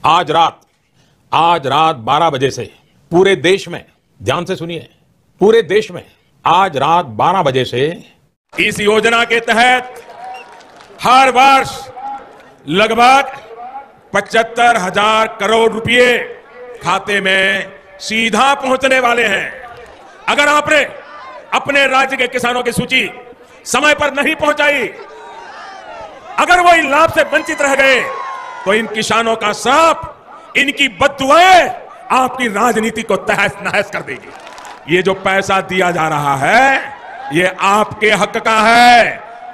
आज रात 12 बजे से पूरे देश में, ध्यान से सुनिए, पूरे देश में आज रात 12 बजे से इस योजना के तहत हर वर्ष लगभग 75,000 करोड़ रुपए खाते में सीधा पहुंचने वाले हैं। अगर आपने अपने राज्य के किसानों की सूची समय पर नहीं पहुंचाई, अगर वो इन लाभ से वंचित रह गए, तो इन किसानों का श्राप, इनकी बद्दुआएं आपकी राजनीति को तहस नहस कर देगी। ये जो पैसा दिया जा रहा है, ये आपके हक का है,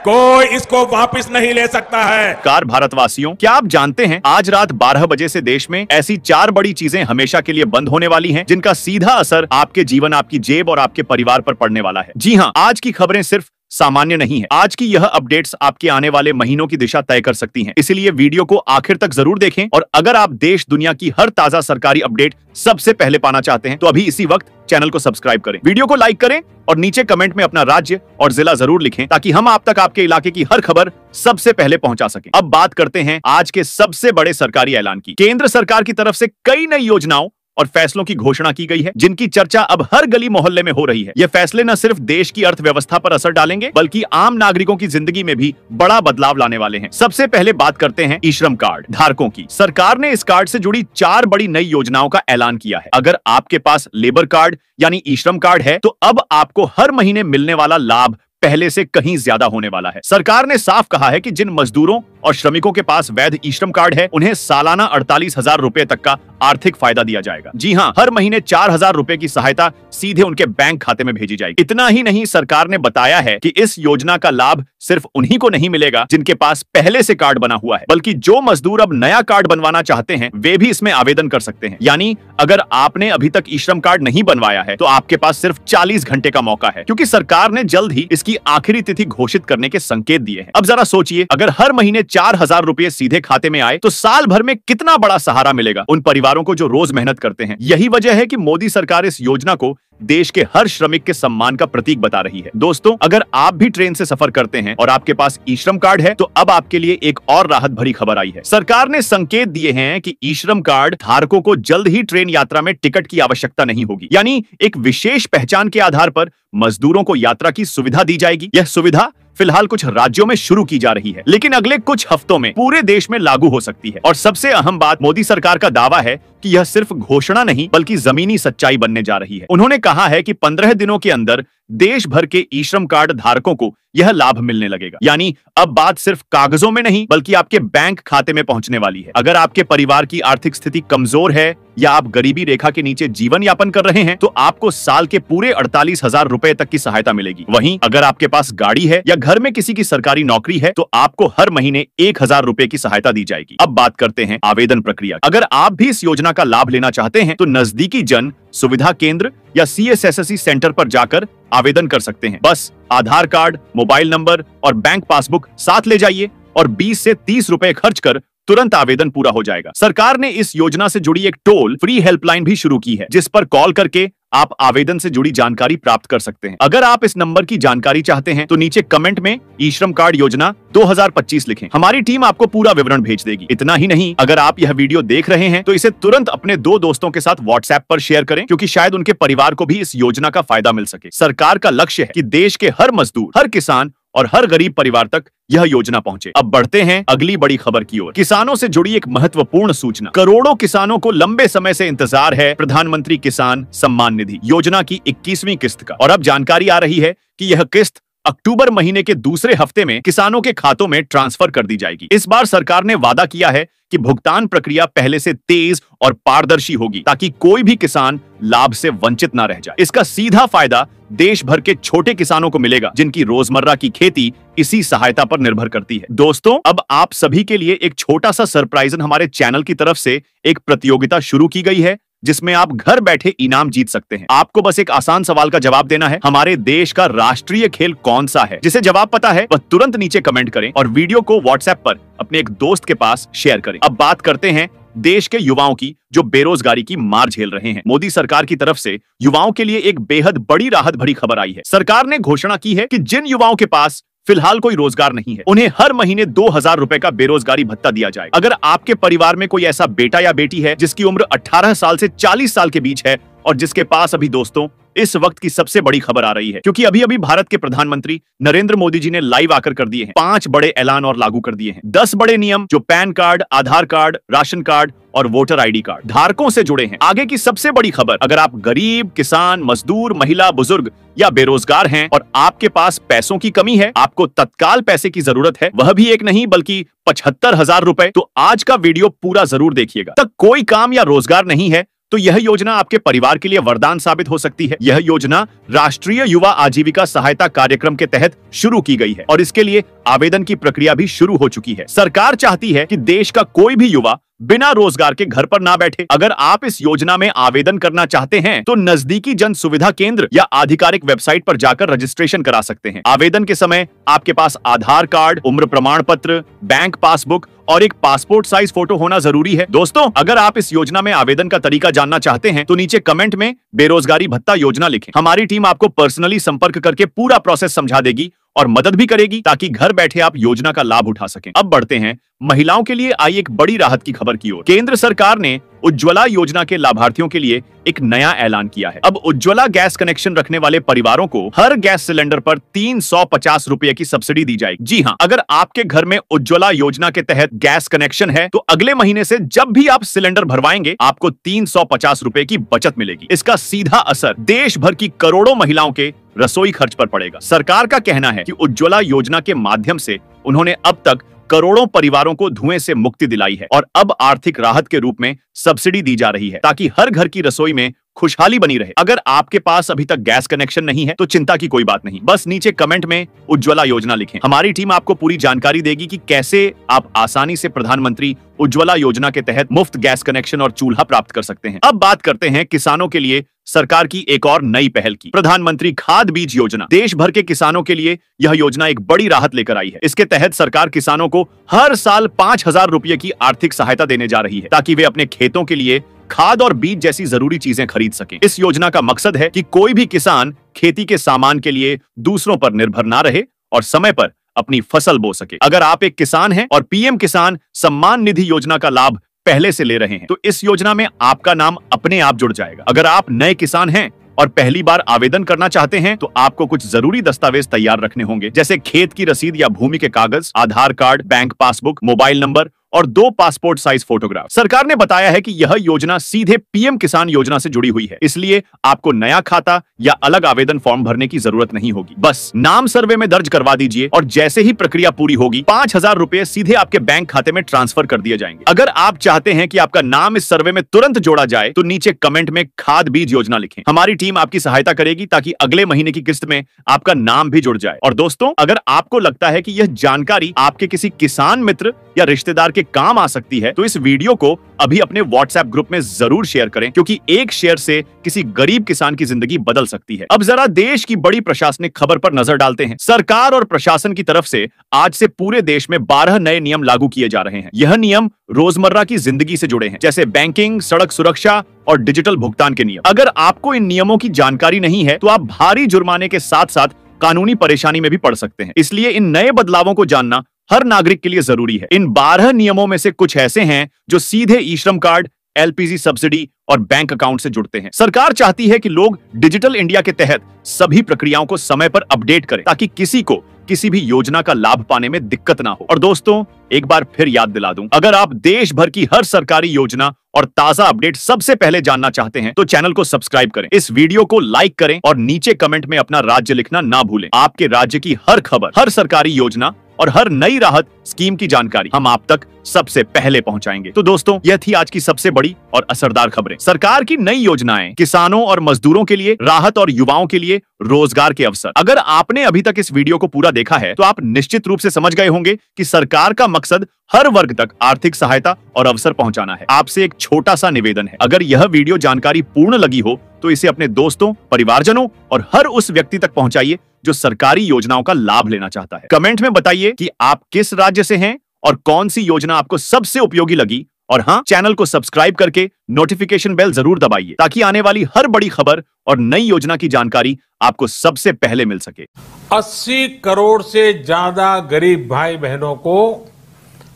कोई इसको वापस नहीं ले सकता है। कार भारतवासियों, क्या आप जानते हैं आज रात 12 बजे से देश में ऐसी 4 बड़ी चीजें हमेशा के लिए बंद होने वाली हैं, जिनका सीधा असर आपके जीवन, आपकी जेब और आपके परिवार पर पड़ने वाला है। जी हाँ, आज की खबरें सिर्फ सामान्य नहीं है। आज की यह अपडेट्स आपके आने वाले महीनों की दिशा तय कर सकती हैं। इसलिए वीडियो को आखिर तक जरूर देखें, और अगर आप देश दुनिया की हर ताजा सरकारी अपडेट सबसे पहले पाना चाहते हैं तो अभी इसी वक्त चैनल को सब्सक्राइब करें, वीडियो को लाइक करें और नीचे कमेंट में अपना राज्य और जिला जरूर लिखें, ताकि हम आप तक आपके इलाके की हर खबर सबसे पहले पहुंचा सकें। अब बात करते हैं आज के सबसे बड़े सरकारी ऐलान की। केंद्र सरकार की तरफ से कई नई योजनाओं और फैसलों की घोषणा की गई है, जिनकी चर्चा अब हर गली मोहल्ले में हो रही है। ये फैसले न सिर्फ देश की अर्थव्यवस्था पर असर डालेंगे, बल्कि आम नागरिकों की जिंदगी में भी बड़ा बदलाव लाने वाले हैं। सबसे पहले बात करते हैं ई श्रम कार्ड धारकों की। सरकार ने इस कार्ड से जुड़ी 4 बड़ी नई योजनाओं का ऐलान किया है। अगर आपके पास लेबर कार्ड यानी ई श्रम कार्ड है, तो अब आपको हर महीने मिलने वाला लाभ पहले से कहीं ज्यादा होने वाला है। सरकार ने साफ कहा है कि जिन मजदूरों और श्रमिकों के पास वैध ई श्रम कार्ड है, उन्हें सालाना 48,000 रुपए तक का आर्थिक फायदा दिया जाएगा। जी हाँ, हर महीने 4,000 रुपए की सहायता सीधे उनके बैंक खाते में भेजी जाएगी। इतना ही नहीं, सरकार ने बताया है कि इस योजना का लाभ सिर्फ उन्हीं को नहीं मिलेगा जिनके पास पहले से कार्ड बना हुआ है, बल्कि जो मजदूर अब नया कार्ड बनवाना चाहते हैं, वे भी इसमें आवेदन कर सकते हैं। यानी अगर आपने अभी तक ई श्रम कार्ड नहीं बनवाया है, तो आपके पास सिर्फ 40 घंटे का मौका है, क्योंकि सरकार ने जल्द ही इसकी आखिरी तिथि घोषित करने के संकेत दिए हैं। अब जरा सोचिए, अगर हर महीने 4,000 रुपए सीधे खाते में आए, तो साल भर में कितना बड़ा सहारा मिलेगा उन परिवारों को जो रोज मेहनत करते हैं। यही वजह है कि मोदी सरकार इस योजना को देश के हर श्रमिक के सम्मान का प्रतीक बता रही है। दोस्तों, अगर आप भी ट्रेन से सफर करते हैं और आपके पास ई श्रम कार्ड है, तो अब आपके लिए एक और राहत भरी खबर आई है। सरकार ने संकेत दिए हैं कि ई श्रम कार्ड धारकों को जल्द ही ट्रेन यात्रा में टिकट की आवश्यकता नहीं होगी। यानी एक विशेष पहचान के आधार पर मजदूरों को यात्रा की सुविधा दी जाएगी। यह सुविधा फिलहाल कुछ राज्यों में शुरू की जा रही है, लेकिन अगले कुछ हफ्तों में पूरे देश में लागू हो सकती है। और सबसे अहम बात, मोदी सरकार का दावा है कि यह सिर्फ घोषणा नहीं, बल्कि जमीनी सच्चाई बनने जा रही है। उन्होंने कहा है कि 15 दिनों के अंदर देश भर के ई श्रम कार्ड धारकों को यह लाभ मिलने लगेगा। यानी अब बात सिर्फ कागजों में नहीं, बल्कि आपके बैंक खाते में पहुंचने वाली है। अगर आपके परिवार की आर्थिक स्थिति कमजोर है या आप गरीबी रेखा के नीचे जीवन यापन कर रहे हैं, तो आपको साल के पूरे 48,000 रुपए तक की सहायता मिलेगी। वहीं अगर आपके पास गाड़ी है या घर में किसी की सरकारी नौकरी है, तो आपको हर महीने 1,000 रुपए की सहायता दी जाएगी। अब बात करते हैं आवेदन प्रक्रिया। अगर आप भी इस योजना का लाभ लेना चाहते हैं, तो नजदीकी जन सुविधा केंद्र या CSSSC सेंटर पर जाकर आवेदन कर सकते हैं। बस आधार कार्ड, मोबाइल नंबर और बैंक पासबुक साथ ले जाइए और 20 से 30 रुपए खर्च कर तुरंत आवेदन पूरा हो जाएगा। सरकार ने इस योजना से जुड़ी एक टोल फ्री हेल्पलाइन भी शुरू की है, जिस पर कॉल करके आप आवेदन से जुड़ी जानकारी प्राप्त कर सकते हैं। अगर आप इस नंबर की जानकारी चाहते हैं, तो नीचे कमेंट में ई श्रम कार्ड योजना 2025 लिखें। हमारी टीम आपको पूरा विवरण भेज देगी। इतना ही नहीं, अगर आप यह वीडियो देख रहे हैं, तो इसे तुरंत अपने 2 दोस्तों के साथ व्हाट्सएप पर शेयर करें, क्योंकि शायद उनके परिवार को भी इस योजना का फायदा मिल सके। सरकार का लक्ष्य है कि देश के हर मजदूर, हर किसान और हर गरीब परिवार तक यह योजना पहुंचे। अब बढ़ते हैं अगली बड़ी खबर की ओर। किसानों से जुड़ी एक महत्वपूर्ण सूचना। करोड़ों किसानों को लंबे समय से इंतजार है प्रधानमंत्री किसान सम्मान निधि योजना की 21वीं किस्त का, और अब जानकारी आ रही है कि यह किस्त अक्टूबर महीने के दूसरे हफ्ते में किसानों के खातों में ट्रांसफर कर दी जाएगी। इस बार सरकार ने वादा किया है कि भुगतान प्रक्रिया पहले से तेज और पारदर्शी होगी, ताकि कोई भी किसान लाभ से वंचित न रह जाए। इसका सीधा फायदा देश भर के छोटे किसानों को मिलेगा, जिनकी रोजमर्रा की खेती इसी सहायता पर निर्भर करती है। दोस्तों, अब आप सभी के लिए एक छोटा सा सरप्राइज हमारे चैनल की तरफ से एक प्रतियोगिता शुरू की गई है, जिसमें आप घर बैठे इनाम जीत सकते हैं। आपको बस एक आसान सवाल का जवाब देना है। हमारे देश का राष्ट्रीय खेल कौन सा है? जिसे जवाब पता है वह तुरंत नीचे कमेंट करें और वीडियो को व्हाट्सएप पर अपने एक दोस्त के पास शेयर करें। अब बात करते हैं देश के युवाओं की, जो बेरोजगारी की मार झेल रहे हैं। मोदी सरकार की तरफ से युवाओं के लिए एक बेहद बड़ी राहत भरी खबर आई है। सरकार ने घोषणा की है कि जिन युवाओं के पास फिलहाल कोई रोजगार नहीं है, उन्हें हर महीने 2000 रुपए का बेरोजगारी भत्ता दिया जाएगा। अगर आपके परिवार में कोई ऐसा बेटा या बेटी है जिसकी उम्र 18 साल से 40 साल के बीच है और जिसके पास अभी दोस्तों इस वक्त की सबसे बड़ी खबर आ रही है, क्योंकि अभी अभी भारत के प्रधानमंत्री नरेंद्र मोदी जी ने लाइव आकर कर दिए हैं 5 बड़े ऐलान और लागू कर दिए हैं। 10 बड़े नियम जो पैन कार्ड, आधार कार्ड, राशन कार्ड और वोटर आईडी कार्ड धारकों से जुड़े हैं। आगे की सबसे बड़ी खबर, अगर आप गरीब, किसान, मजदूर, महिला, बुजुर्ग या बेरोजगार हैं और आपके पास पैसों की कमी है, आपको तत्काल पैसे की जरूरत है, वह भी एक नहीं बल्कि 75,000 रुपए, तो आज का वीडियो पूरा जरूर देखिएगा। तक कोई काम या रोजगार नहीं है तो यह योजना आपके परिवार के लिए वरदान साबित हो सकती है। यह योजना राष्ट्रीय युवा आजीविका सहायता कार्यक्रम के तहत शुरू की गई है और इसके लिए आवेदन की प्रक्रिया भी शुरू हो चुकी है। सरकार चाहती है कि देश का कोई भी युवा बिना रोजगार के घर पर ना बैठे। अगर आप इस योजना में आवेदन करना चाहते हैं तो नजदीकी जन सुविधा केंद्र या आधिकारिक वेबसाइट पर जाकर रजिस्ट्रेशन करा सकते हैं। आवेदन के समय आपके पास आधार कार्ड, उम्र प्रमाण पत्र, बैंक पासबुक और एक पासपोर्ट साइज फोटो होना जरूरी है। दोस्तों, अगर आप इस योजना में आवेदन का तरीका जानना चाहते हैं तो नीचे कमेंट में बेरोजगारी भत्ता योजना लिखें। हमारी टीम आपको पर्सनली संपर्क करके पूरा प्रोसेस समझा देगी और मदद भी करेगी ताकि घर बैठे आप योजना का लाभ उठा सकें। अब बढ़ते हैं महिलाओं के लिए आई एक बड़ी राहत की खबर की ओर। केंद्र सरकार ने उज्ज्वला योजना के लाभार्थियों के लिए एक नया ऐलान किया है। अब उज्ज्वला गैस कनेक्शन रखने वाले परिवारों को हर गैस सिलेंडर पर 350 रुपए की सब्सिडी दी जाएगी। जी हाँ, अगर आपके घर में उज्ज्वला योजना के तहत गैस कनेक्शन है तो अगले महीने से जब भी आप सिलेंडर भरवाएंगे आपको 350 रुपए की बचत मिलेगी। इसका सीधा असर देश भर की करोड़ों महिलाओं के रसोई खर्च पर पड़ेगा। सरकार का कहना है कि उज्ज्वला योजना के माध्यम से उन्होंने अब तक करोड़ों परिवारों को धुएं से मुक्ति दिलाई है और अब आर्थिक राहत के रूप में सब्सिडी दी जा रही है ताकि हर घर की रसोई में खुशहाली बनी रहे। अगर आपके पास अभी तक गैस कनेक्शन नहीं है तो चिंता की कोई बात नहीं, बस नीचे कमेंट में उज्ज्वला योजना लिखें। हमारी टीम आपको पूरी जानकारी देगी कि कैसे आप आसानी से प्रधानमंत्री उज्ज्वला योजना के तहत मुफ्त गैस कनेक्शन और चूल्हा प्राप्त कर सकते हैं। अब बात करते हैं किसानों के लिए सरकार की एक और नई पहल की, प्रधानमंत्री खाद बीज योजना। देश भर के किसानों के लिए यह योजना एक बड़ी राहत लेकर आई है। इसके तहत सरकार किसानों को हर साल 5,000 रुपए की आर्थिक सहायता देने जा रही है ताकि वे अपने खेतों के लिए खाद और बीज जैसी जरूरी चीजें खरीद सकें। इस योजना का मकसद है कि कोई भी किसान खेती के सामान के लिए दूसरों पर निर्भर ना रहे और समय पर अपनी फसल बो सके। अगर आप एक किसान हैं और पीएम किसान सम्मान निधि योजना का लाभ पहले से ले रहे हैं तो इस योजना में आपका नाम अपने आप जुड़ जाएगा। अगर आप नए किसान हैं और पहली बार आवेदन करना चाहते हैं तो आपको कुछ जरूरी दस्तावेज तैयार रखने होंगे, जैसे खेत की रसीद या भूमि के कागज, Aadhaar card, bank passbook, mobile number और 2 पासपोर्ट साइज फोटोग्राफ। सरकार ने बताया है कि यह योजना सीधे पीएम किसान योजना से जुड़ी हुई है, इसलिए आपको नया खाता या अलग आवेदन फॉर्म भरने की जरूरत नहीं होगी। बस नाम सर्वे में दर्ज करवा दीजिए और जैसे ही प्रक्रिया पूरी होगी 5,000 रुपए सीधे आपके बैंक खाते में ट्रांसफर कर दिए जाएंगे। अगर आप चाहते हैं कि आपका नाम इस सर्वे में तुरंत जोड़ा जाए तो नीचे कमेंट में खाद बीज योजना लिखें। हमारी टीम आपकी सहायता करेगी ताकि अगले महीने की किस्त में आपका नाम भी जुड़ जाए। और दोस्तों, अगर आपको लगता है कि यह जानकारी आपके किसी किसान मित्र या रिश्तेदार के काम आ सकती है तो इस वीडियो को अभी अपने व्हाट्सएप ग्रुप में जरूर शेयर करें, क्योंकि एक शेयर से किसी गरीब किसान की जिंदगी बदल सकती है। अब जरा देश की बड़ी प्रशासनिक खबर पर नजर डालते हैं। सरकार और प्रशासन की तरफ से आज से पूरे देश में 12 नए नियम लागू किए जा रहे हैं। यह नियम रोजमर्रा की जिंदगी से जुड़े हैं, जैसे बैंकिंग, सड़क सुरक्षा और डिजिटल भुगतान के नियम। अगर आपको इन नियमों की जानकारी नहीं है तो आप भारी जुर्माने के साथ साथ कानूनी परेशानी में भी पड़ सकते हैं। इसलिए इन नए बदलावों को जानना हर नागरिक के लिए जरूरी है। इन 12 नियमों में से कुछ ऐसे हैं जो सीधे ई श्रम कार्ड, एलपीजी सब्सिडी और बैंक अकाउंट से जुड़ते हैं। सरकार चाहती है कि लोग डिजिटल इंडिया के तहत सभी प्रक्रियाओं को समय पर अपडेट करें ताकि किसी को किसी भी योजना का लाभ पाने में दिक्कत ना हो। और दोस्तों, एक बार फिर याद दिला दूं, अगर आप देश भर की हर सरकारी योजना और ताजा अपडेट सबसे पहले जानना चाहते हैं तो चैनल को सब्सक्राइब करें, इस वीडियो को लाइक करें और नीचे कमेंट में अपना राज्य लिखना ना भूलें। आपके राज्य की हर खबर, हर सरकारी योजना और हर नई राहत स्कीम की जानकारी हम आप तक सबसे पहले पहुंचाएंगे। तो दोस्तों, यह थी आज की सबसे बड़ी और असरदार खबरें। सरकार की नई योजनाएं, किसानों और मजदूरों के लिए राहत और युवाओं के लिए रोजगार के अवसर। अगर आपने अभी तक इस वीडियो को पूरा देखा है तो आप निश्चित रूप से समझ गए होंगे कि सरकार का मकसद हर वर्ग तक आर्थिक सहायता और अवसर पहुंचाना है। आपसे एक छोटा सा निवेदन है, अगर यह वीडियो जानकारी पूर्ण लगी हो तो इसे अपने दोस्तों, परिवारजनों और हर उस व्यक्ति तक पहुंचाइए जो सरकारी योजनाओं का लाभ लेना चाहता है। कमेंट में बताइए कि आप किस राज्य से हैं और कौन सी योजना आपको सबसे उपयोगी लगी और हाँ, चैनल को सब्सक्राइब करके नोटिफिकेशन बेल जरूर दबाइए ताकि आने वाली हर बड़ी खबर और नई योजना की जानकारी आपको सबसे पहले मिल सके। 80 करोड़ से ज्यादा गरीब भाई बहनों को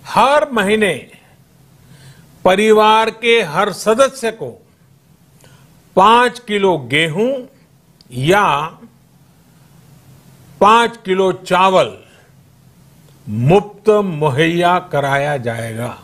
हर महीने परिवार के हर सदस्य को 5 किलो गेहूं या 5 किलो चावल मुफ्त मुहैया कराया जाएगा।